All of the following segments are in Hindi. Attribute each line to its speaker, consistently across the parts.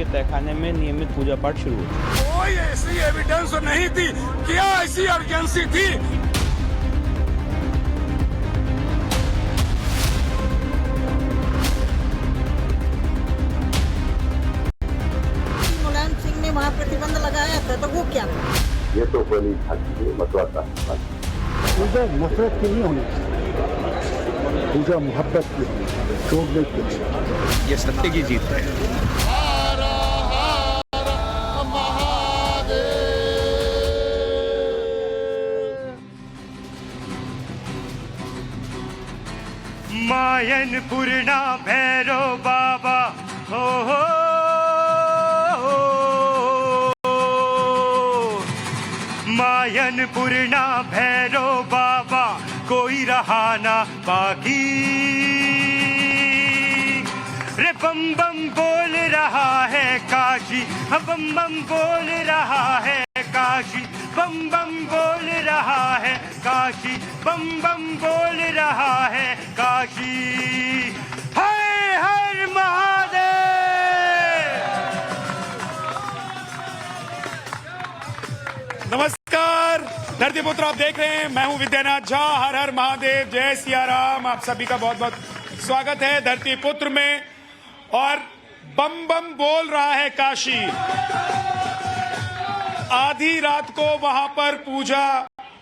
Speaker 1: तहखाने में नियमित पूजा पाठ शुरू हो चुका है।
Speaker 2: कोई ऐसी एविडेंस नहीं थी, क्या ऐसी अर्जेंसी थी?
Speaker 3: मुलायम सिंह ने वहाँ प्रतिबंध लगाया था, तो वो क्या था?
Speaker 4: ये तो बड़ी खाती मतवाता
Speaker 5: पूजा नफरत की नहीं होनी चाहिए, पूजा मोहब्बत की होनी चाहिए, शोक की होनी चाहिए।
Speaker 1: ये सत्य की जीत है।
Speaker 6: मायन पूर्णा भैरो बाबा हो मायन पूर्णा भैरो बाबा कोई रहा ना बाकी रे बम बम बोल रहा है काशी बम बम बोल रहा है काशी बम बम बोल रहा है काशी बम बम बोल रहा है काशी हर हर महादेव।
Speaker 2: नमस्कार धरती पुत्र, आप देख रहे हैं, मैं हूं विद्यानाथ झा। हर हर महादेव, जय सिया राम। आप सभी का बहुत बहुत स्वागत है धरती पुत्र में। और बम बम बोल रहा है काशी। आधी रात को वहां पर पूजा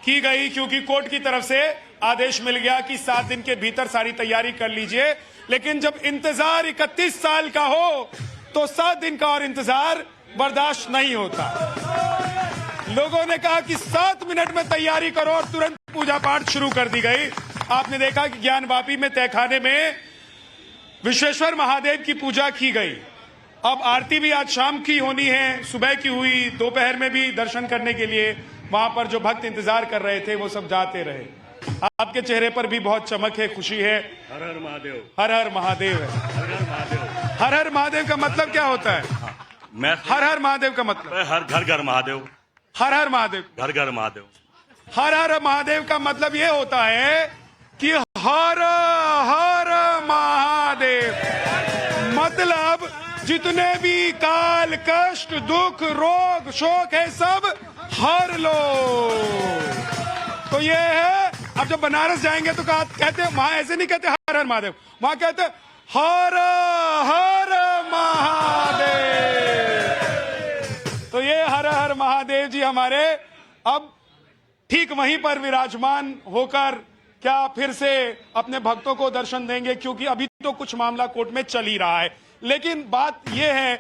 Speaker 2: की गई क्योंकि कोर्ट की तरफ से आदेश मिल गया कि 7 दिन के भीतर सारी तैयारी कर लीजिए। लेकिन जब इंतजार 31 साल का हो तो 7 दिन का और इंतजार बर्दाश्त नहीं होता। लोगों ने कहा कि 7 मिनट में तैयारी करो और तुरंत पूजा पाठ शुरू कर दी गई। आपने देखा कि ज्ञानवापी में तहखाने में विश्वेश्वर महादेव की पूजा की गई। अब आरती भी आज शाम की होनी है, सुबह की हुई, दोपहर में भी दर्शन करने के लिए वहां पर जो भक्त इंतजार कर रहे थे वो सब जाते रहे। आपके चेहरे पर भी बहुत चमक है, खुशी है।
Speaker 6: हर हर महादेव,
Speaker 2: हर हर महादेव है।
Speaker 6: हर हर महादेव।
Speaker 2: हर हर महादेव का मतलब क्या होता है?
Speaker 6: मैं
Speaker 2: हर हर महादेव का मतलब
Speaker 6: हर घर घर महादेव,
Speaker 2: हर हर महादेव,
Speaker 6: घर घर महादेव।
Speaker 2: हर हर महादेव का मतलब ये होता है कि हर हर महादेव, मतलब जितने भी काल कष्ट दुख रोग शोक है सब हर लो। तो ये है। अब जब बनारस जाएंगे तो कहते हैं, वहां ऐसे नहीं कहते हर हर महादेव, वहां कहते हैं हर हर महादेव। तो ये हर हर महादेव जी हमारे अब ठीक वहीं पर विराजमान होकर क्या फिर से अपने भक्तों को दर्शन देंगे, क्योंकि अभी तो कुछ मामला कोर्ट में चल ही रहा है। लेकिन बात यह है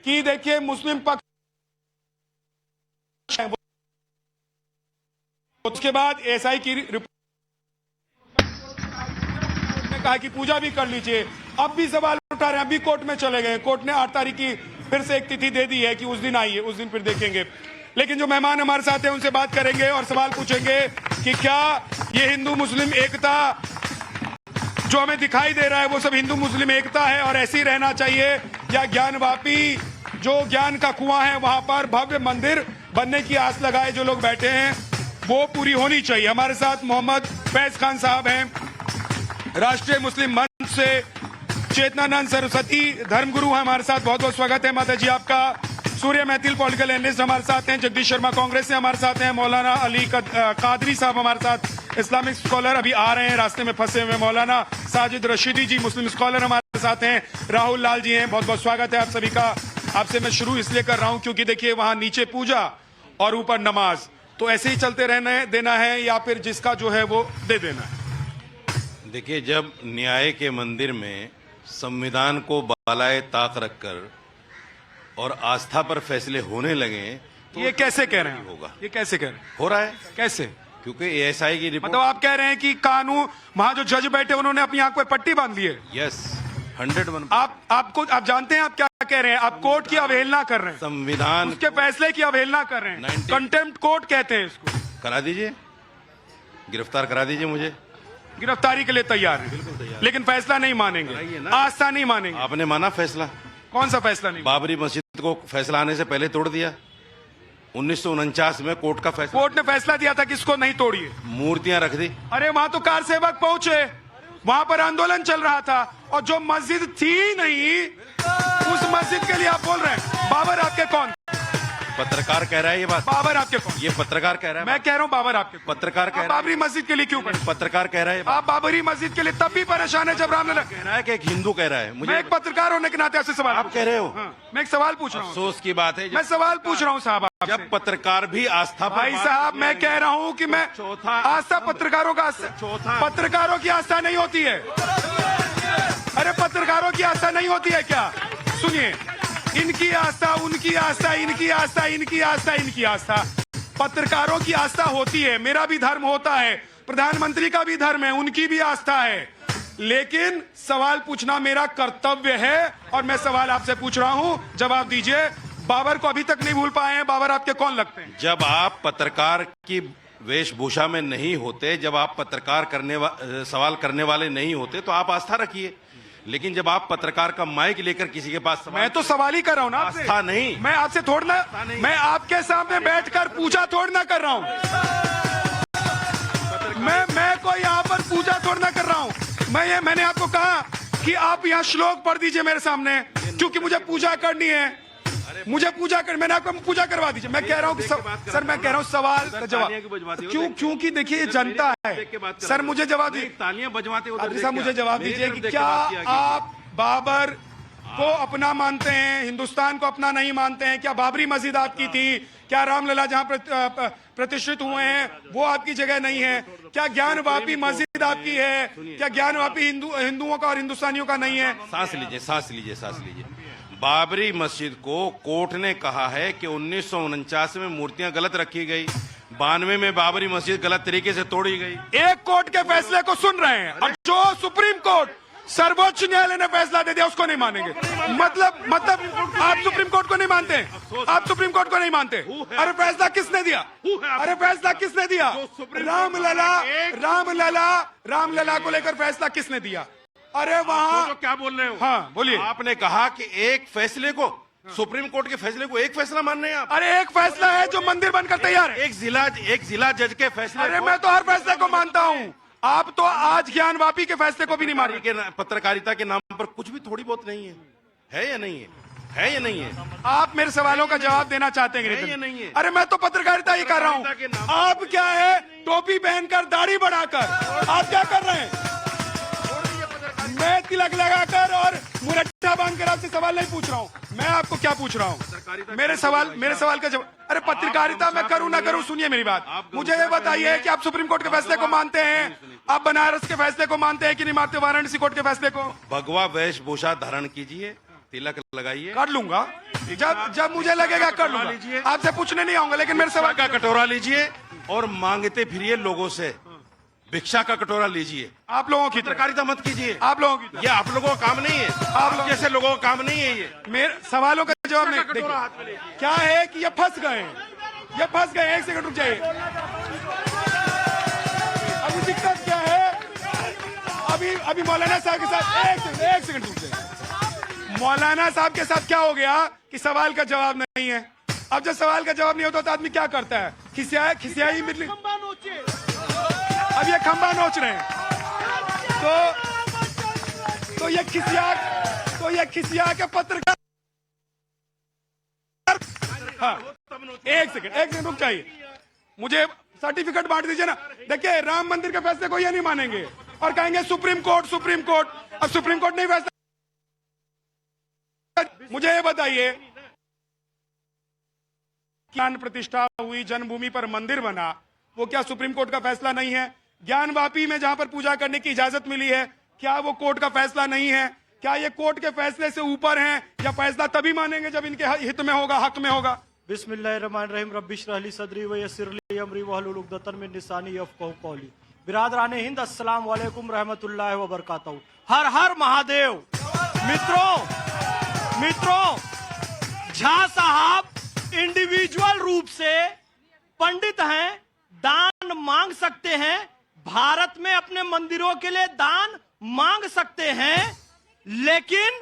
Speaker 2: कि देखिए, मुस्लिम पक्ष उसके बाद एसआई की रिपोर्ट ने कहा कि पूजा भी कर लीजिए। अब भी सवाल उठा रहे हैं, अभी कोर्ट में चले गए। कोर्ट ने 8 तारीख की फिर से एक तिथि दे दी है कि उस दिन आइए, उस दिन फिर देखेंगे। लेकिन जो मेहमान हमारे साथ हैं उनसे बात करेंगे और सवाल पूछेंगे कि क्या ये हिंदू मुस्लिम एकता जो हमें दिखाई दे रहा है वो सब हिंदू मुस्लिम एकता है और ऐसी रहना चाहिए, या ज्ञानवापी जो ज्ञान का कुआं है वहां पर भव्य मंदिर बनने की आस लगाए जो लोग बैठे हैं वो पूरी होनी चाहिए। हमारे साथ मोहम्मद फैज खान साहब हैं, राष्ट्रीय मुस्लिम मंच से। चेतनानंद सरस्वती धर्मगुरु हैं हमारे साथ, बहुत बहुत स्वागत है माता जी आपका। सूर्य मैथिल पॉलिटिकल एनालिस्ट हमारे साथ हैं। जगदीश शर्मा कांग्रेस से हमारे साथ हैं। मौलाना अली कादरी साहब हमारे साथ, इस्लामिक स्कॉलर, अभी आ रहे हैं, रास्ते में फंसे हुए। मौलाना साजिद रशीदी जी मुस्लिम स्कॉलर हमारे साथ हैं। राहुल लाल जी हैं, बहुत बहुत स्वागत है आप सभी का। आपसे मैं शुरू इसलिए कर रहा हूं क्योंकि देखिए वहां नीचे पूजा और ऊपर नमाज, तो ऐसे ही चलते रहना देना है या फिर जिसका जो है वो दे देना है।
Speaker 7: देखिए, जब न्याय के मंदिर में संविधान को बालाए ताक रखकर और आस्था पर फैसले होने लगे तो
Speaker 2: ये कैसे कह रहे हैं?
Speaker 7: होगा,
Speaker 2: ये कैसे कह रहे हैं?
Speaker 7: हो रहा है
Speaker 2: कैसे?
Speaker 7: क्योंकि एएसआई की रिपोर्ट,
Speaker 2: मतलब आप कह रहे हैं कि कानून, वहां जो जज बैठे उन्होंने अपनी आंख पे पट्टी बांध ली है?
Speaker 7: यस, 101।
Speaker 2: आप जानते हैं आप क्या कह रहे हैं? आप कोर्ट की अवहेलना कर रहे हैं,
Speaker 7: संविधान
Speaker 2: उसके फैसले की अवहेलना कर रहे हैं। कंटेम्प्ट कोर्ट कहते हैं इसको।
Speaker 7: करा दीजिए, गिरफ्तार करा दीजिए मुझे।
Speaker 2: गिरफ्तारी के लिए तैयार है, लेकिन फैसला नहीं मानेंगे, आस्था नहीं मानेंगे।
Speaker 7: आपने माना फैसला?
Speaker 2: कौन सा फैसला नहीं?
Speaker 7: बाबरी मस्जिद को फैसला आने से पहले तोड़ दिया। 1949 में कोर्ट का फैसला,
Speaker 2: कोर्ट ने फैसला दिया था कि इसको नहीं तोड़िए,
Speaker 7: मूर्तियां रख दी।
Speaker 2: अरे वहां तो कार सेवक पहुंचे, वहां पर आंदोलन चल रहा था और जो मस्जिद थी नहीं उस मस्जिद के लिए आप बोल रहे हैं। बाबर आपके कौन?
Speaker 7: पत्रकार कह रहा है ये बात।
Speaker 2: बाबर आपके कौन?
Speaker 7: ये पत्रकार कह रहा है।
Speaker 2: मैं कह रहा हूँ बाबर आपके कौन?
Speaker 7: पत्रकार कह
Speaker 2: आप
Speaker 7: रहा है।
Speaker 2: बाबरी मस्जिद के लिए क्यों परेशान?
Speaker 7: पत्रकार कह रहा है।
Speaker 2: आप बाबरी मस्जिद के लिए तब भी परेशान है जब रामलला
Speaker 7: कह रहा है कि एक हिंदू कह रहा है।
Speaker 2: मैं
Speaker 7: मुझे
Speaker 2: एक पत्रकार होने के नाते आपसे सवाल
Speaker 7: आप कह रहे हो।
Speaker 2: मैं एक सवाल पूछ रहा हूँ।
Speaker 7: अफसोस की बात है
Speaker 2: मैं सवाल पूछ रहा हूँ साहब आपसे।
Speaker 7: जब पत्रकार भी आस्था पर
Speaker 2: भाई
Speaker 7: बात
Speaker 2: साहब
Speaker 7: करने
Speaker 2: मैं कह रहा हूँ कि मैं
Speaker 7: चौथा-
Speaker 2: आस्था पत्रकारों का पत्रकारों की आस्था नहीं होती है। अरे पत्रकारों की आस्था नहीं होती है क्या? सुनिए, इनकी आस्था, उनकी आस्था, इनकी आस्था, इनकी आस्था, इनकी आस्था, पत्रकारों की आस्था होती है। मेरा भी धर्म होता है, प्रधानमंत्री का भी धर्म है, उनकी भी आस्था है, लेकिन सवाल पूछना मेरा कर्तव्य है और मैं सवाल आपसे पूछ रहा हूं, जवाब दीजिए। बाबर को अभी तक नहीं भूल पाए हैं। बाबर आपके कौन लगते हैं?
Speaker 7: जब आप पत्रकार की वेशभूषा में नहीं होते, जब आप पत्रकार सवाल करने वाले नहीं होते तो आप आस्था रखिए, लेकिन जब आप पत्रकार का माइक लेकर किसी के पास
Speaker 2: मैं तो सवाल ही कर रहा हूं ना आपसे।
Speaker 7: आस्था नहीं।
Speaker 2: मैं आपसे थोड़ा मैं आपके सामने बैठकर पूजा थोड़ा कर रहा हूं। मैं कोई यहाँ पर पूजा थोड़ा कर रहा हूं। मैंने आपको कहा कि आप यहाँ श्लोक पढ़ दीजिए मेरे सामने, क्योंकि मुझे पूजा करनी है। मुझे पूजा कर, मैंने आपको पूजा करवा दीजिए। मैं कह रहा हूँ कि सर मैं कह रहा हूँ सवाल का जवाब क्योंकि देखिए ये जनता है। सर मुझे जवाब दीजिए।
Speaker 7: तालियां बजवाते
Speaker 2: अभी साहब मुझे जवाब दीजिए कि क्या आप बाबर को अपना मानते हैं, हिंदुस्तान को अपना नहीं मानते हैं? क्या बाबरी मस्जिद आपकी थी? क्या रामलला जहां प्रतिष्ठित हुए हैं वो आपकी जगह नहीं है? क्या ज्ञानवापी मस्जिद आपकी है? क्या ज्ञानवापी हिंदुओं का और हिंदुस्तानियों का नहीं है?
Speaker 7: सांस लीजिए, सांस लीजिए, सांस लीजिए। बाबरी मस्जिद को कोर्ट ने कहा है कि 1949 में मूर्तियां गलत रखी गई, 92 में बाबरी मस्जिद गलत तरीके से तोड़ी गई।
Speaker 2: एक कोर्ट के फैसले को सुन रहे हैं और जो सुप्रीम कोर्ट, सर्वोच्च न्यायालय ने फैसला दे दिया उसको नहीं मानेंगे। मतलब आप सुप्रीम कोर्ट को नहीं मानते? आप सुप्रीम कोर्ट को नहीं मानते? अरे फैसला किसने दिया? अरे फैसला किसने दिया? रामलला को लेकर फैसला किसने दिया? अरे वहाँ
Speaker 7: क्या बोल रहे हो?
Speaker 2: हाँ बोलिए।
Speaker 7: आपने कहा कि एक फैसले को, सुप्रीम कोर्ट के फैसले को एक फैसला मान रहे हैं आप?
Speaker 2: अरे एक फैसला है जो मंदिर बनकर तैयार है।
Speaker 7: एक जिला जज के फैसले।
Speaker 2: अरे मैं तो हर फैसले को मानता हूँ। आप तो आज ज्ञानवापी के फैसले को भी नहीं माने।
Speaker 7: पत्रकारिता के नाम पर कुछ भी थोड़ी बहुत नहीं है या नहीं है? है या नहीं है?
Speaker 2: आप मेरे सवालों का जवाब देना चाहते हैं
Speaker 7: या नहीं है?
Speaker 2: अरे मैं तो पत्रकारिता ही कर रहा हूँ। आप क्या है, टोपी पहनकर दाढ़ी बढ़ाकर आप क्या कर रहे हैं? मैं तिलक लगाकर और मुरट्ठा बांधकर आपसे सवाल नहीं पूछ रहा हूँ। मैं आपको क्या पूछ रहा हूँ? मेरे सवाल का जवाब। अरे पत्रकारिता मैं करूँ ना करूँ, सुनिए मेरी बात। मुझे ये बताइए कि आप सुप्रीम कोर्ट के फैसले को मानते हैं? आप बनारस के फैसले को मानते हैं कि नहीं मानते? वाराणसी कोर्ट के फैसले को?
Speaker 7: भगवा वेशभूषा धारण कीजिए, तिलक लगाइए।
Speaker 2: कर लूंगा जब मुझे लगेगा कर लूंगा। आपसे पूछने नहीं आऊंगा, लेकिन मेरे सवाल
Speaker 7: का कटोरा लीजिए और मांगते फिरिए लोगों से। भिक्षा का कटोरा लीजिए।
Speaker 2: आप लोगों की
Speaker 7: पत्रकारिता मत कीजिए।
Speaker 2: आप लोगों की
Speaker 7: ये आप लोगों का काम नहीं है। आप जैसे लोगों का काम नहीं है। ये
Speaker 2: मेरे सवालों का जवाब नहीं। देखिए क्या है कि ये फंस गए हैं, ये फंस गए। एक सेकंड रुक जाइए। अभी दिक्कत क्या है? अभी मौलाना साहब के साथ एक सेकंड रुक जाइए। मौलाना साहब के साथ क्या हो गया कि सवाल का जवाब नहीं है। अब जब सवाल का जवाब नहीं होता तो आदमी क्या करता है? खिसियाई मिली। अब ये खंबा नोच रहे हैं तो ये खिसिया के पत्रकार। हाँ एक सेकंड रुक जाइए। मुझे सर्टिफिकेट बांट दीजिए ना। देखिए राम मंदिर के फैसले को ये नहीं मानेंगे और कहेंगे सुप्रीम कोर्ट। अब सुप्रीम कोर्ट नहीं फैसला। मुझे ये बताइए, ज्ञान प्रतिष्ठा हुई, जन्मभूमि पर मंदिर बना, वो क्या सुप्रीम कोर्ट का फैसला नहीं है? ज्ञानवापी में जहां पर पूजा करने की इजाजत मिली है, क्या वो कोर्ट का फैसला नहीं है? क्या ये कोर्ट के फैसले से ऊपर हैं? या फैसला तभी मानेंगे जब इनके हित में होगा, हक में होगा?
Speaker 8: बिस्मिल्लाहिर्रहमानिर्रहीम रब्बि इश्रह ली सदरी व यस्सिर ली अमरी वहलुल उक़दतन मिन लिसानी यफ़क़हू क़ौली। बिरादराने हिंद, अस्सलाम वालेकुम रहमतुल्लाहि व बरकातहू। हर हर महादेव। मित्रों, झा साहब इंडिविजुअल रूप से पंडित हैं, दान मांग सकते हैं, भारत में अपने मंदिरों के लिए दान मांग सकते हैं, लेकिन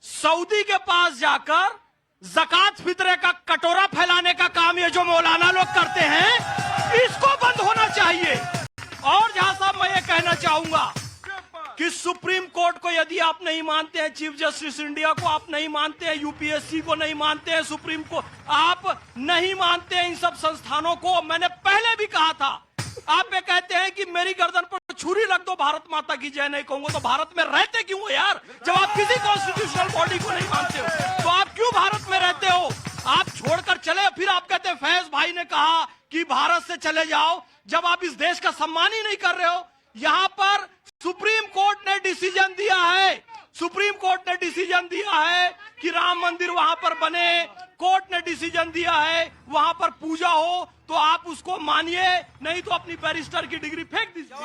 Speaker 8: सऊदी के पास जाकर ज़कात फित्रे का कटोरा फैलाने का काम ये जो मौलाना लोग करते हैं, इसको बंद होना चाहिए। और जहां साहब मैं ये कहना चाहूंगा कि सुप्रीम कोर्ट को यदि आप नहीं मानते हैं, चीफ जस्टिस इंडिया को आप नहीं मानते हैं, यूपीएससी को नहीं मानते हैं, सुप्रीम को आप नहीं मानते हैं, इन सब संस्थानों को मैंने पहले भी कहा था। आप ये कहते हैं कि मेरी गर्दन पर छुरी रख दो, भारत माता की जय नहीं कहूंगा, तो भारत में रहते क्यों हो यार? जब आप किसी कॉन्स्टिट्यूशनल बॉडी को नहीं मानते हो तो आप क्यों भारत में रहते हो? आप छोड़कर चले, फिर आप कहते हैं फैज भाई ने कहा कि भारत से चले जाओ, जब आप इस देश का सम्मान ही नहीं कर रहे हो। यहां पर सुप्रीम कोर्ट ने डिसीजन दिया है, सुप्रीम कोर्ट ने डिसीजन दिया है कि राम मंदिर वहां पर बने, कोर्ट ने डिसीजन दिया है वहां पर पूजा हो, तो आप उसको मानिए, नहीं तो अपनी बैरिस्टर की डिग्री फेंक दीजिए।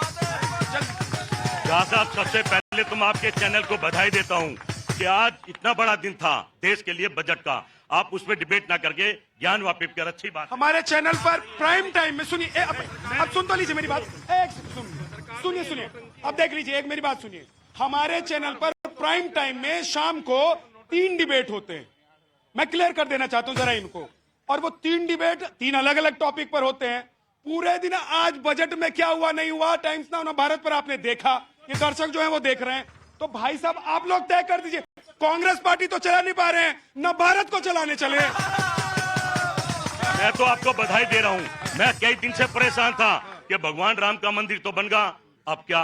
Speaker 6: शाह साहब, सबसे पहले तो मैं आपके चैनल को बधाई देता हूं कि आज इतना बड़ा दिन था देश के लिए बजट का, आप उसमें डिबेट ना करके ज्ञान वापिफ कर, अच्छी बात।
Speaker 2: हमारे चैनल पर प्राइम टाइम में सुनिए, अब सुन तो लीजिए मेरी बात, सुनिए, अब देख लीजिए, एक मेरी बात सुनिए। हमारे चैनल पर प्राइम टाइम में शाम को 3 डिबेट होते हैं, मैं क्लियर कर देना चाहता हूं जरा इनको, और वो 3 डिबेट 3 अलग अलग टॉपिक पर होते हैं पूरे दिन। आज बजट में क्या हुआ नहीं हुआ, टाइम्स नाउ भारत पर आपने देखा, ये दर्शक जो है वो देख रहे हैं, तो भाई साहब आप लोग तय कर दीजिए। कांग्रेस पार्टी तो चला नहीं पा रहे हैं, न भारत को चलाने चले।
Speaker 6: मैं तो आपको बधाई दे रहा हूं, मैं कई दिन से परेशान था कि भगवान राम का मंदिर तो बन गया, अब क्या,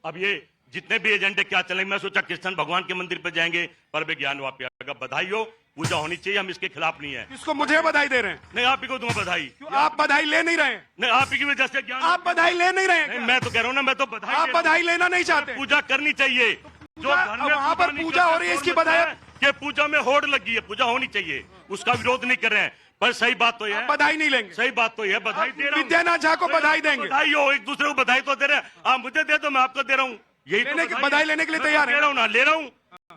Speaker 6: अब ये जितने भी एजेंडे क्या चलेंगे, मैं सोचा कृष्ण भगवान के मंदिर पर जाएंगे, पर विज्ञान वापिफ। बधाई हो, पूजा होनी चाहिए, हम इसके खिलाफ नहीं है।
Speaker 2: इसको मुझे बधाई दे रहे हैं?
Speaker 6: नहीं, आप ही को दूंगा बधाई।
Speaker 2: आप बधाई ले नहीं रहे हैं?
Speaker 6: नहीं, आप ही की वजह से ज्ञान,
Speaker 2: आप बधाई ले नहीं रहे हैं?
Speaker 6: मैं तो कह रहा हूँ ना, मैं तो बधाई,
Speaker 2: आप बधाई लेना नहीं चाहते?
Speaker 6: पूजा करनी चाहिए, जो घर में
Speaker 2: वहां पर पूजा हो रही है, इसकी बधाई,
Speaker 6: कि पूजा में होड़ लगी है, पूजा होनी चाहिए, उसका विरोध नहीं कर रहे हैं, पर सही बात तो है,
Speaker 2: बधाई नहीं लेंगे?
Speaker 6: सही बात तो है, बधाई दे रहा हूं।
Speaker 2: विद्यानाथ झा को बधाई देंगे?
Speaker 6: बधाई हो, एक दूसरे को बधाई तो दे रहे हैं, आप मुझे दे दो, मैं आपको दे रहा हूँ, यही तो
Speaker 2: बधाई लेने के लिए तैयार है?
Speaker 6: ले रहा हूँ।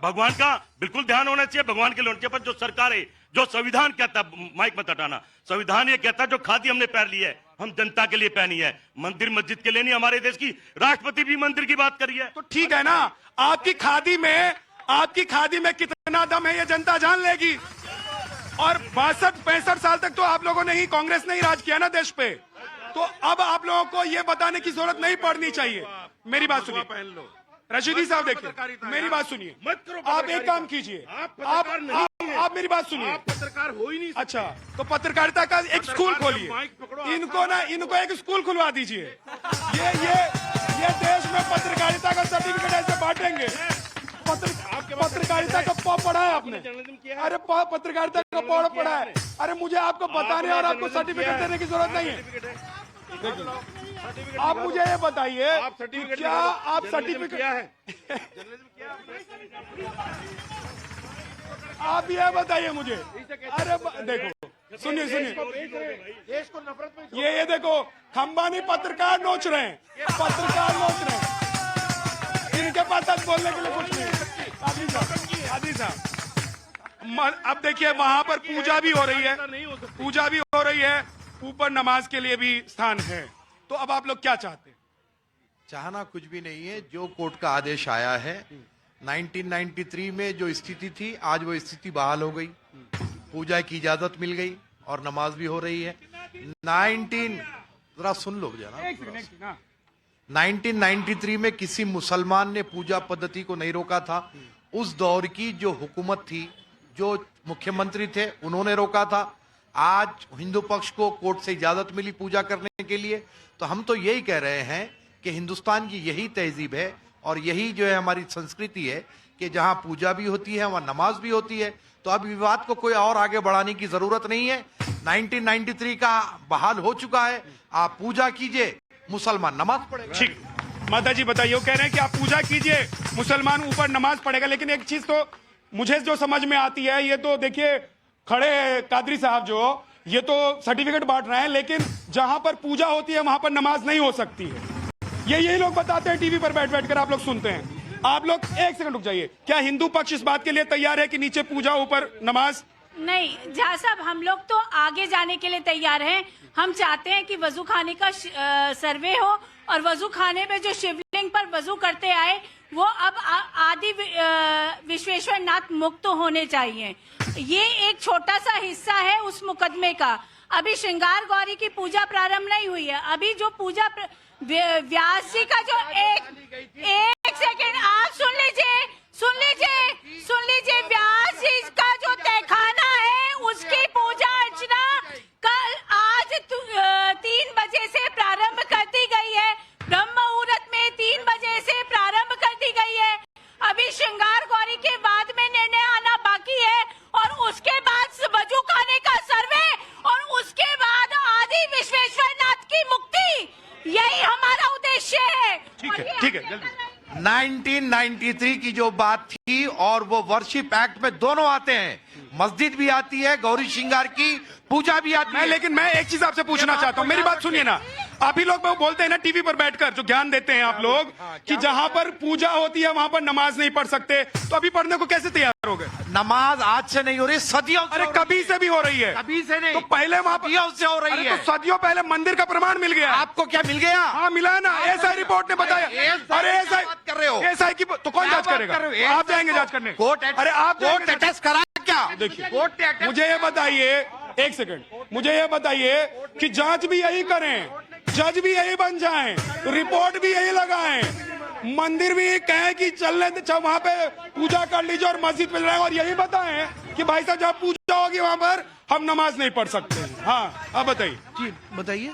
Speaker 6: भगवान का बिल्कुल ध्यान होना चाहिए, भगवान के लिए होना चाहिए, पर जो सरकार है, जो संविधान कहता है, माइक मत हटाना, संविधान ये कहता है जो खादी हमने पहन ली है, हम जनता के लिए पहनी है, मंदिर मस्जिद के लिए नहीं। हमारे देश की राष्ट्रपति भी मंदिर की बात करी है,
Speaker 2: तो ठीक है ना, आपकी खादी में कितना दम है ये जनता जान लेगी। और 62-65 साल तक तो आप लोगों ने ही, कांग्रेस ने ही राज किया ना देश पे, तो अब आप लोगों को ये बताने की जरूरत नहीं पड़नी चाहिए। मेरी बात सुनिए रशीदी साहब, देखिए मेरी बात सुनिए, आप एक काम कीजिए, आप मेरी बात सुनिए,
Speaker 7: आप पत्रकार हो ही नहीं।
Speaker 2: अच्छा, तो पत्रकारिता का एक स्कूल खोलिए, इनको एक स्कूल खुलवा दीजिए। ये देश में पत्रकारिता का सर्टिफिकेट ऐसे बांटेंगे। पत्रकारिता का पढ़ा है आपने? अरे पत्रकारिता का पढ़ा है, अरे मुझे आपको बताने और आपको सर्टिफिकेट देने की जरूरत नहीं है। आप मुझे ये बताइए, क्या आप सर्टिफिकेट आप ये बताइए मुझे। अरे देखो, सुनिए, ये देखो, खंबानी पत्रकार नोच रहे हैं, इनके पास आज बोलने के लिए कुछ नहीं। आदि साहब, अब देखिए वहां पर पूजा भी हो रही है, ऊपर नमाज के लिए भी स्थान है, तो अब आप लोग क्या चाहते हैं?
Speaker 9: चाहना कुछ भी नहीं है, जो कोर्ट का आदेश आया है 1993 में जो स्थिति थी, आज वो स्थिति बहाल हो गई, पूजा की इजाजत मिल गई और नमाज भी हो रही है। जरा सुन लो जरा, 1993 में किसी मुसलमान ने पूजा पद्धति को नहीं रोका था, उस दौर की जो हुकूमत थी, जो मुख्यमंत्री थे, उन्होंने रोका था। आज हिंदू पक्ष को कोर्ट से इजाजत मिली पूजा करने के लिए, तो हम तो यही कह रहे हैं कि हिंदुस्तान की यही तहजीब है और यही जो है हमारी संस्कृति है कि जहां पूजा भी होती है वहां नमाज भी होती है। तो अब विवाद को कोई और आगे बढ़ाने की जरूरत नहीं है, 1993 का बहाल हो चुका है, आप पूजा कीजिए, मुसलमान नमाज पढ़ेगा।
Speaker 2: ठीक, माता जी बताइए, वो कह रहे हैं कि आप पूजा कीजिए, मुसलमान ऊपर नमाज पढ़ेगा। लेकिन एक चीज तो मुझे जो समझ में आती है, ये तो देखिए खड़े कादरी साहब जो ये तो सर्टिफिकेट बांट रहे हैं, लेकिन जहां पर पूजा होती है वहां पर नमाज नहीं हो सकती है। यही लोग बताते हैं टीवी पर बैठ कर, आप लोग सुनते हैं। आप लोग एक सेकंड रुक जाइए, क्या हिंदू पक्ष इस बात के लिए तैयार है कि नीचे पूजा ऊपर नमाज?
Speaker 10: नहीं झा साहब, हम लोग तो आगे जाने के लिए तैयार हैं। हम चाहते हैं कि वजू खाने का सर्वे हो और वजू खाने में जो शिवलिंग पर वजू करते आए वो अब आदि विश्वेश्वर नाथ मुक्त होने चाहिए। ये एक छोटा सा हिस्सा है उस मुकदमे का। अभी श्रृंगार गौरी की पूजा प्रारंभ नहीं हुई है। अभी जो पूजा व्यास जी का जो एक सेकेंड, आप सुन लीजिए, सुन लीजिए, सुन लीजिए। व्यास जी का जो तहखाना है उसकी पूजा अर्चना कल आज 3 बजे से प्रारंभ कर दी गई है। ब्रह्म मुहूर्त में 3 बजे से प्रारंभ कर दी गई है। अभी श्रृंगार गौरी के बाद में निर्णय आना बाकी है और उसके बाद वजू खाने का सर्वे और उसके बाद आदि विश्वेश्वर नाथ की मुक्ति, यही हमारा उद्देश्य है।
Speaker 2: ठीक है, ठीक है, जल्दी।
Speaker 9: 1993 की जो बात थी और वो वर्शिप एक्ट में दोनों आते हैं, मस्जिद भी आती है, गौरी श्रृंगार की पूजा भी आती है।
Speaker 2: लेकिन मैं एक चीज आपसे पूछना चाहता हूँ, मेरी बात सुनिए ना। आप ही लोग बोलते हैं ना टीवी पर बैठकर, जो ज्ञान देते हैं आप लोग, कि जहाँ पर पूजा होती है वहाँ पर नमाज नहीं पढ़ सकते, तो अभी पढ़ने को कैसे तैयार हो गए?
Speaker 9: नमाज आज से नहीं हो रही, सदियों से।
Speaker 2: अरे कभी से भी हो रही है।
Speaker 9: कभी से नहीं,
Speaker 2: तो पहले वहाँ
Speaker 9: सदियों से हो रही है।
Speaker 2: तो सदियों पहले मंदिर का प्रमाण मिल गया।
Speaker 9: आपको क्या मिल गया?
Speaker 2: हाँ मिला ना, एसआई रिपोर्ट ने बताया। अरे एसआई
Speaker 9: कर रहे हो,
Speaker 2: एसआई की तो कौन जांच करेगा? आप जाएंगे जांच करने?
Speaker 9: अरे आप कोर्ट अटैच करा क्या?
Speaker 2: देखिए, मुझे ये बताइए, एक सेकंड, मुझे ये बताइए कि जांच भी यही करें, जज भी यही बन जाएं, रिपोर्ट भी यही लगाएं, मंदिर भी कहें कि चलने वहां पे पूजा कर लीजिए और मस्जिद में जाएं, और यही बताएं कि भाई साहब जब पूजा होगी वहां पर हम नमाज नहीं पढ़ सकते। हाँ, अब बताइए।
Speaker 8: जी बताइए,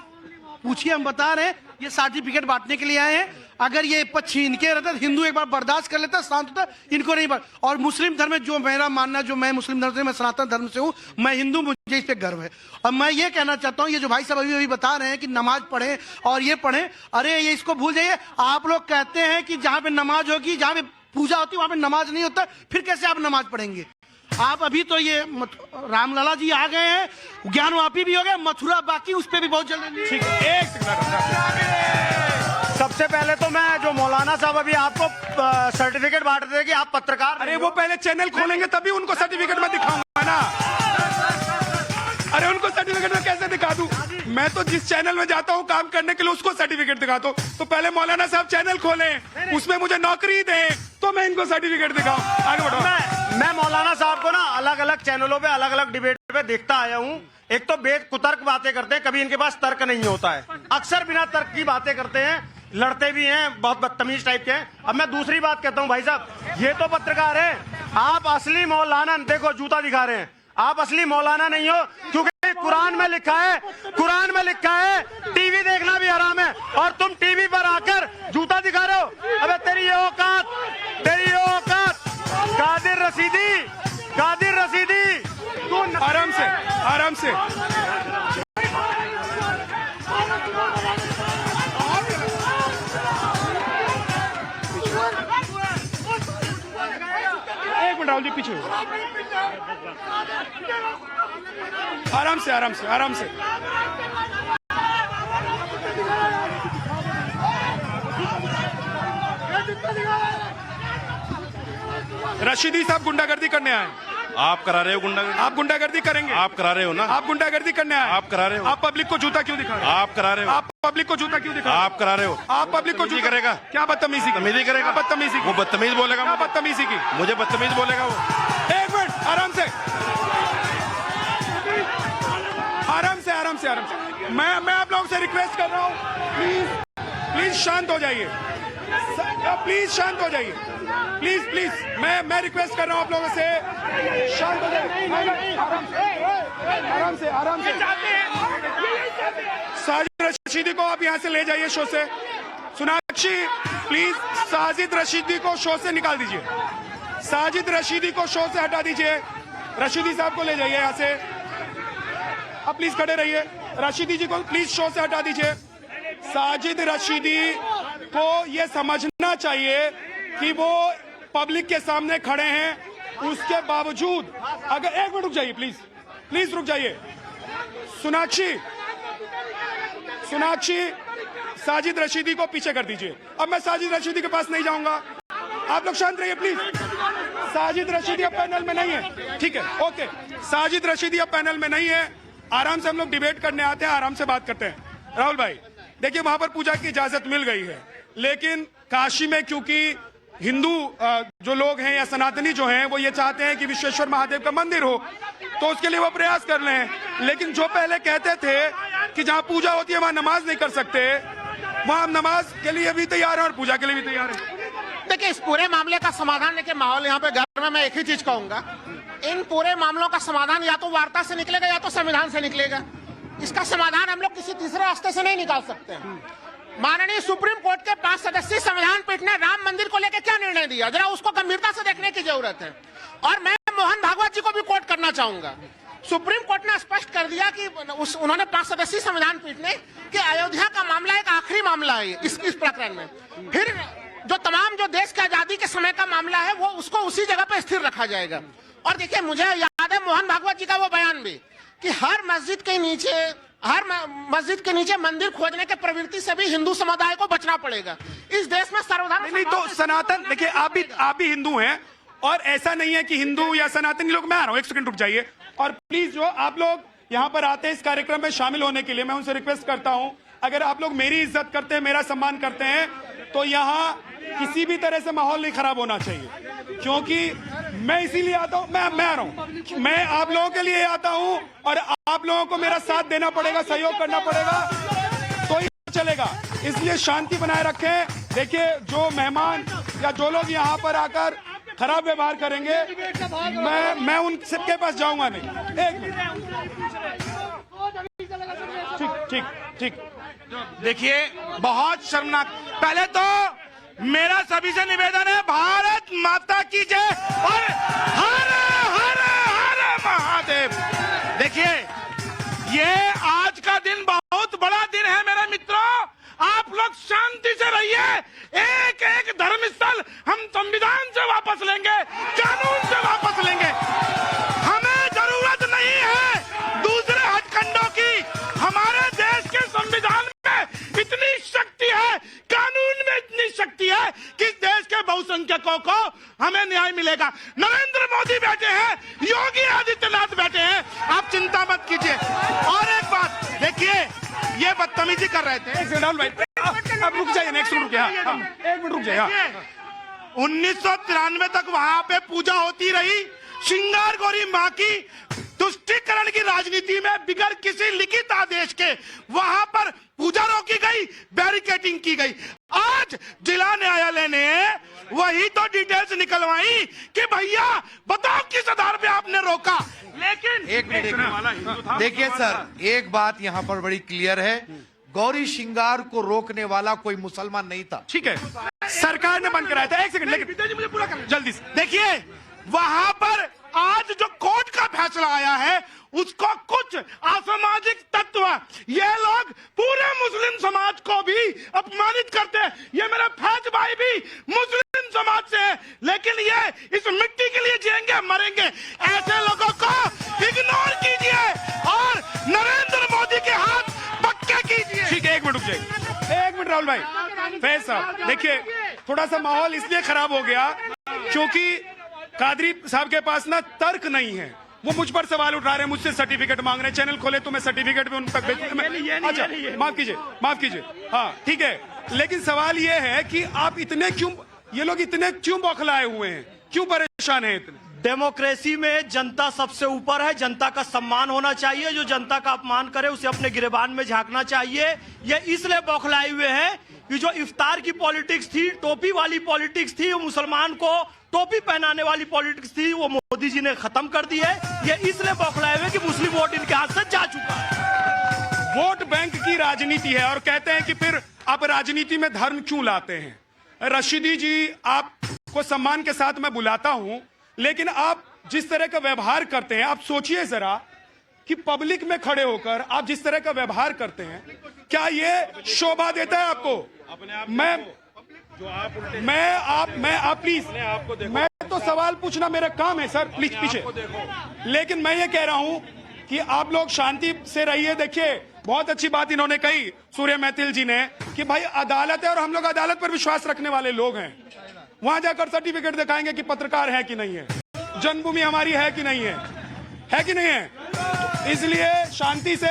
Speaker 8: पूछिए, हम बता रहे हैं। ये सर्टिफिकेट बांटने के लिए आए हैं। अगर ये पक्ष इनके रहता, हिंदू एक बार बर्दाश्त कर लेता, शांत होता, इनको नहीं। और मुस्लिम धर्म में जो मेरा मानना, जो मैं मुस्लिम धर्म से, मैं सनातन धर्म से हूँ, मैं हिंदू, मुझे इस पे गर्व है। और मैं ये कहना चाहता हूँ, ये जो भाई साहब अभी बता रहे हैं कि नमाज पढ़े और ये पढ़े, अरे ये इसको भूल जाइए। आप लोग कहते हैं कि जहाँ पे नमाज होगी, जहाँ पे पूजा होती है वहां पे नमाज नहीं होता, फिर कैसे आप नमाज पढ़ेंगे? आप अभी तो ये रामलला जी आ गए हैं, ज्ञानवापी भी हो गए, मथुरा बाकी, उस पर भी बहुत जल्दी।
Speaker 2: ठीक है, एक
Speaker 6: सबसे पहले तो मैं जो मौलाना साहब अभी आपको सर्टिफिकेट बांट रहे थे कि आप पत्रकार,
Speaker 2: अरे वो पहले चैनल खोलेंगे तभी उनको सर्टिफिकेट में दिखाऊंगा ना। अरे उनको सर्टिफिकेट में कैसे दिखा दूं? मैं तो जिस चैनल में जाता हूं काम करने के लिए उसको सर्टिफिकेट दिखाता हूं। तो पहले मौलाना साहब चैनल खोलें, उसमें मुझे नौकरी दें, तो मैं इनको सर्टिफिकेट दिखाऊं। आगे बढ़ो।
Speaker 6: मैं मौलाना साहब को ना अलग अलग चैनलों पे, अलग अलग डिबेट पे देखता आया हूँ। एक तो बेद कुतर्क बातें करते हैं, कभी इनके पास तर्क नहीं होता है, अक्सर बिना तर्क की बातें करते हैं, लड़ते भी हैं, बहुत बदतमीज टाइप के हैं। अब मैं दूसरी बात कहता हूँ, भाई साहब ये तो पत्रकार है, आप असली मौलाना, देखो जूता दिखा रहे हैं, आप असली मौलाना नहीं हो, क्योंकि कुरान में लिखा है, कुरान में लिखा है टीवी देखना भी हराम है, और तुम टीवी पर आकर जूता दिखा रहे हो। अबे तेरी औकात, तेरी औकात। कादिर रशीदी, कादिर रशीदी, तू
Speaker 2: आराम से, आराम से। एक मिनट राहुल जी, पीछे आराम से, आराम से, आराम से। रशीदी साहब गुंडागर्दी करने आए।
Speaker 7: आप करा रहे हो गुंडागर्दी?
Speaker 2: आप गुंडागर्दी करेंगे?
Speaker 7: आप करा रहे हो ना?
Speaker 2: आप गुंडागर्दी करने आए।
Speaker 7: आप करा रहे हो?
Speaker 2: आप पब्लिक को जूता क्यों दिखा रहे हो?
Speaker 7: आप करा रहे हो?
Speaker 2: आप पब्लिक को जूता क्यों दिखा रहे हो?
Speaker 7: आप करा रहे हो?
Speaker 2: आप पब्लिक को जूता
Speaker 7: करेगा?
Speaker 2: क्या बदतमीजी की?
Speaker 7: बदतमीजी करेगा?
Speaker 2: क्या बदतमीजी की?
Speaker 7: वो बदतमीज बोलेगा।
Speaker 2: क्या बदतमीजी की?
Speaker 7: मुझे बदतमीज बोलेगा वो।
Speaker 2: एक मिनट, आराम से, आराम से, आराम से, आराम से। मैं आप लोगों से रिक्वेस्ट कर रहा हूँ, प्लीज प्लीज शांत हो जाइए, प्लीज शांत हो जाइए, प्लीज प्लीज। मैं रिक्वेस्ट कर रहा हूँ आप लोगों से, शांत हो जाइए, आराम से, आराम से। साजिद रशीदी को आप यहाँ से ले जाइए शो से। सोनाक्षी प्लीज साजिद रशीदी को शो से निकाल दीजिए, साजिद रशीदी को शो से हटा दीजिए। रशीदी साहब को ले जाइए यहाँ से, आप प्लीज खड़े रहिए। रशीदी जी को प्लीज शो से हटा दीजिए। साजिद रशीदी को ये समझना चाहिए कि वो पब्लिक के सामने खड़े हैं, उसके बावजूद अगर, एक मिनट रुक जाइए प्लीज, प्लीज रुक जाइए। सोनाक्षी, सोनाक्षी साजिद रशीदी को पीछे कर दीजिए। अब मैं साजिद रशीदी के पास नहीं जाऊंगा, आप लोग शांत रहिए प्लीज। साजिद रशीदी अब पैनल में नहीं है, ठीक है, ओके। साजिद रशीदी अब पैनल में नहीं है, आराम से हम लोग डिबेट करने आते हैं, आराम से बात करते हैं। राहुल भाई देखिए, वहां पर पूजा की इजाजत मिल गई है, लेकिन काशी में क्योंकि हिंदू जो लोग हैं या सनातनी जो हैं वो ये चाहते हैं कि विश्वेश्वर महादेव का मंदिर हो, तो उसके लिए वो प्रयास कर रहे हैं। लेकिन जो पहले कहते थे कि जहां पूजा होती है वहां नमाज नहीं कर सकते, वहां हम नमाज के लिए भी तैयार हैं और पूजा के लिए भी तैयार हैं।
Speaker 6: देखिए, इस पूरे मामले का समाधान, देखिए माहौल यहाँ पे घर में, मैं एक ही चीज कहूंगा, इन पूरे मामलों का समाधान या तो वार्ता से निकलेगा या तो संविधान से निकलेगा। इसका समाधान हम लोग किसी तीसरे रास्ते से नहीं निकाल सकते हैं। माननीय सुप्रीम कोर्ट के 5 सदस्यीय संविधान पीठ ने राम मंदिर को लेकर क्या निर्णय दिया, जरा उसको गंभीरता से देखने की जरूरत है। और मैं मोहन भागवत जी को भी कोट करना चाहूंगा। सुप्रीम कोर्ट ने स्पष्ट कर दिया कि उन्होंने 5 सदस्यीय संविधान पीठ ने कि अयोध्या का मामला एक आखिरी मामला है इस प्रकरण में। फिर जो तमाम जो देश की आजादी के समय का मामला है वो उसको उसी जगह पर स्थिर रखा जाएगा। और देखिए, मुझे याद है मोहन भागवत जी का वो बयान भी कि हर मस्जिद के नीचे मंदिर खोजने के प्रवृत्ति से भी हिंदू समुदाय को बचना पड़ेगा। इस देश में सर्वधर्म
Speaker 2: नहीं तो सनातन, देखिए आप भी हिंदू हैं और ऐसा नहीं है कि हिंदू या सनातनी लोग, मैं आ रहा हूं, एक सेकंड रुक जाइए। और प्लीज जो आप लोग यहाँ पर आते हैं इस कार्यक्रम में शामिल होने के लिए, मैं उनसे रिक्वेस्ट करता हूं, अगर आप लोग मेरी इज्जत करते हैं, मेरा सम्मान करते हैं, तो यहाँ किसी भी तरह से माहौल नहीं खराब होना चाहिए। क्योंकि मैं इसीलिए आता हूं, मैं आ रहा हूं, मैं आप लोगों के लिए आता हूं और आप लोगों को मेरा साथ देना पड़ेगा, सहयोग करना पड़ेगा, तो ही चलेगा। इसलिए शांति बनाए रखें। देखिए, जो मेहमान या जो लोग यहाँ पर आकर खराब व्यवहार करेंगे, मैं उन सबके पास जाऊंगा नहीं। एक मिनट, ठीक।
Speaker 6: देखिए, बहुत शर्मनाक। पहले तो मेरा सभी से निवेदन है, भारत माता की जय और हर हर हर महादेव। देखिए, ये आज का दिन बहुत बड़ा दिन है मेरे मित्रों। आप लोग शांति से रहिए। एक एक धर्मस्थल हम संविधान से वापस लेंगे, कानून से वापस लेंगे। हमें जरूरत नहीं है दूसरे हथकंडों की। हमारे देश के संविधान में इतनी शक्ति है, कानून में इतनी शक्ति है कि देश के बहुसंख्यकों को हमें न्याय मिलेगा। नरेंद्र मोदी बैठे हैं, योगी आदित्यनाथ बैठे हैं, आप चिंता मत कीजिए। और एक बात देखिए, ये बदतमीजी कर रहे थे।
Speaker 2: राहुल भाई, आप रुक जाइए, एक मिनट रुक जाइए।
Speaker 6: 1993 तक वहां पे पूजा होती रही। श्रृंगार गौरी मां की तुष्टीकरण की राजनीति में बिगड़ किसी लिखित आदेश के वहां पर पूजा रोकी गई, बैरिकेडिंग की गई। आज जिला न्यायालय ने वही तो डिटेल्स निकलवाई कि भैया बताओ किस आधार पे आपने रोका। लेकिन
Speaker 9: एक मिनट देखिए सर, एक बात यहाँ पर बड़ी क्लियर है, गौरी श्रृंगार को रोकने वाला कोई मुसलमान नहीं था।
Speaker 2: ठीक है, सरकार ने बंद कराया था। एक सेकंड, लेकिन मुझे पूरा करना जल्दी से।
Speaker 6: देखिए, वहां पर आज जो कोर्ट का फैसला आया है उसको कुछ असामाजिक तत्व, ये लोग पूरे मुस्लिम समाज को भी अपमानित करते हैं। ये मेरे फैज भाई भी मुस्लिम समाज से है, लेकिन ये इस मिट्टी के लिए जिएंगे मरेंगे। ऐसे लोगों को इग्नोर कीजिए और नरेंद्र मोदी के हाथ पक्के कीजिए।
Speaker 2: ठीक है, एक मिनट रुक जाइए। एक मिनट राहुल भाई, फैज साहब, देखिए थोड़ा सा माहौल इसलिए खराब हो गया क्योंकि कादरी साहब के पास ना तर्क नहीं है। वो मुझ पर सवाल उठा रहे हैं, मुझसे सर्टिफिकेट मांग रहे हैं। चैनल खोले तो मैं सर्टिफिकेट भी उन तक भेजूंगा। अच्छा, माफ कीजिए, हाँ ठीक है। लेकिन सवाल ये है कि आप ये लोग इतने क्यों बौखलाए हुए हैं, क्यों परेशान हैं इतने?
Speaker 8: डेमोक्रेसी में जनता सबसे ऊपर है, जनता का सम्मान होना चाहिए। जो जनता का अपमान करे उसे अपने गिरेबान में झांकना चाहिए। ये इसलिए बौखलाए हुए हैं कि जो इफ्तार की पॉलिटिक्स थी, टोपी वाली पॉलिटिक्स थी, वो मुसलमान को टोपी पहनाने वाली पॉलिटिक्स थी, वो मोदी जी ने खत्म कर दी है। ये इसलिए बौखलाए हुए कि मुस्लिम वोट इनके हाथ से जा चुका है।
Speaker 2: वोट बैंक की राजनीति है और कहते हैं कि फिर आप राजनीति में धर्म क्यों लाते हैं? रशीदी जी, आपको सम्मान के साथ मैं बुलाता हूं, लेकिन आप जिस तरह का व्यवहार करते हैं, आप सोचिए जरा कि पब्लिक में खड़े होकर आप जिस तरह का व्यवहार करते हैं, क्या ये शोभा देता है आपको? आप प्लीज, मैं तो सवाल पूछना मेरा काम है सर, प्लीज पीछे। लेकिन मैं ये कह रहा हूं कि आप लोग शांति से रहिए। देखिए, बहुत अच्छी बात इन्होंने कही सूर्य मैथिल जी ने कि भाई अदालत है और हम लोग अदालत पर विश्वास रखने वाले लोग हैं। वहां जाकर सर्टिफिकेट दिखाएंगे कि पत्रकार है कि नहीं है, जन्मभूमि हमारी है कि नहीं है कि नहीं है। इसलिए शांति से,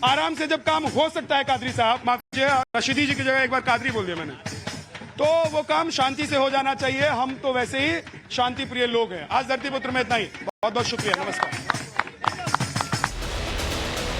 Speaker 2: आराम से जब काम हो सकता है, कादरी साहब माफ कीजिए, रशीदी जी की जगह एक बार कादरी बोल दिया मैंने, तो वो काम शांति से हो जाना चाहिए। हम तो वैसे ही शांति प्रिय लोग हैं। आज धरती पुत्र में इतना ही, बहुत बहुत शुक्रिया, नमस्कार।